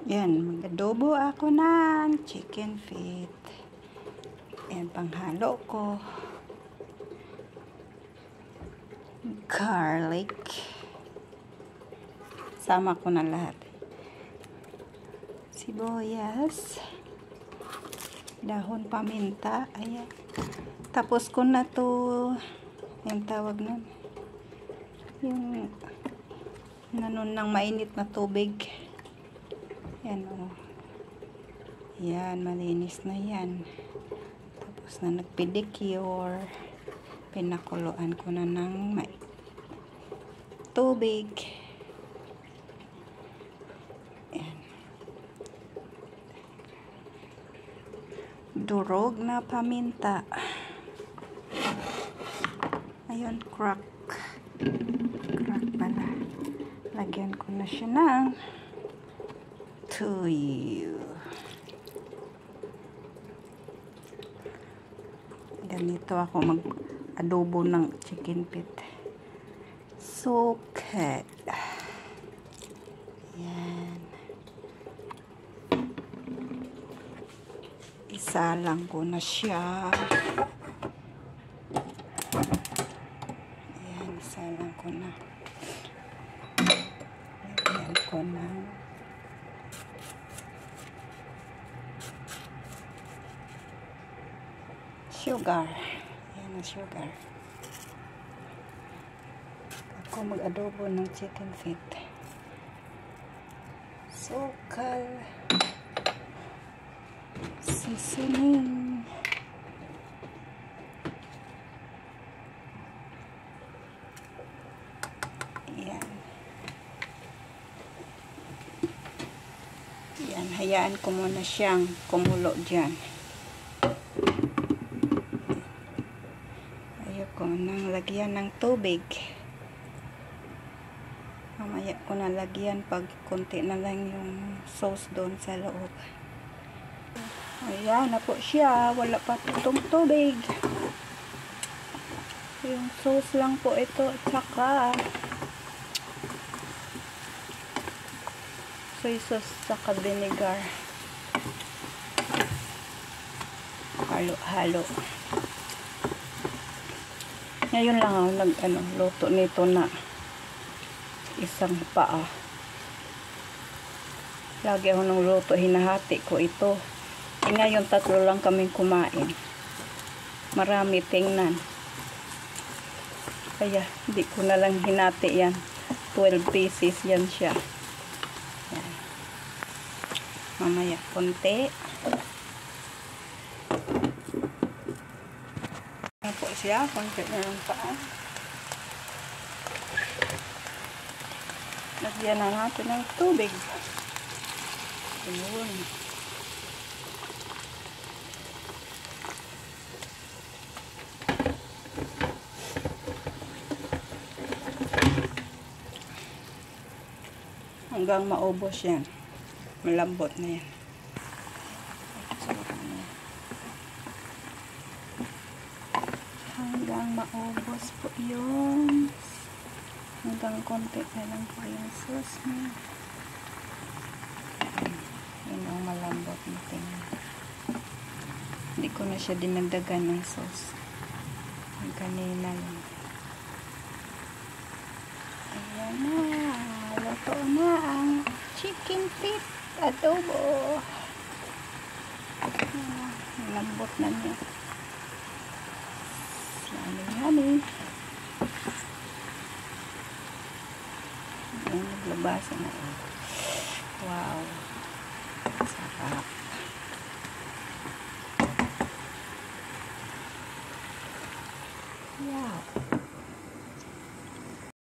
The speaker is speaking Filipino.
Yan, mag-adobo ako ng chicken feet. Yan, panghalo ko. Garlic. Sama ko na lahat. Sibuyas. Dahon paminta. Ayan. Tapos ko na to. Yung tawag nun. Yung nanon ng mainit na tubig. Yan o. Yan, malinis na yan. Tapos na nagpedicure. Pinakuluan ko na ng tubig. Yan. Durog na paminta. Ayun, crack pala. Lagyan ko na siya ng toyo. Ganito ako mag-adobo ng chicken feet. Sukat. Yan. Isalang ko na siya. Ayan, isalang ko na. Lagyan ko na sugar. Ayan ang sugar. Ako mag-adobo ng chicken feet. Sukal. Seasoning. Ayan. Ayan, hayaan ko muna siyang kumulo dyan. Ayoko nang lagyan ng tubig. Mamaya ko na lagyan pag konti na lang yung sauce doon sa loob. Ayan na po siya. Wala pa itong tubig. Yung sauce lang po ito. Tsaka soy sauce tsaka vinegar. Halo-halo. Ngayon lang ako luto nito na isang paa. Lagi ako nang luto, hinahati ko ito. Ngayon tatlo lang kaming kumain. Marami tingnan. Kaya hindi ko na lang hinati yan. 12 pieces yan siya. Yan. Mamaya konti. Ano po siya? Konti na lang paa. Lagyan na natin ng tubig. Ayun. Hanggang maubos yan. Malambot na yan. Hanggang maubos po yun. Hanggang konti na lang po yung sauce niya. Yun ang malambot na tingnan. Hindi ko na siya dinagdagan ng sauce. Ang kanina lang. Ayan na. Luto na ang chicken feet adobo. Malambot na niya. Yummy. Ayan, naglabasan na. Wow. Sarap. Wow.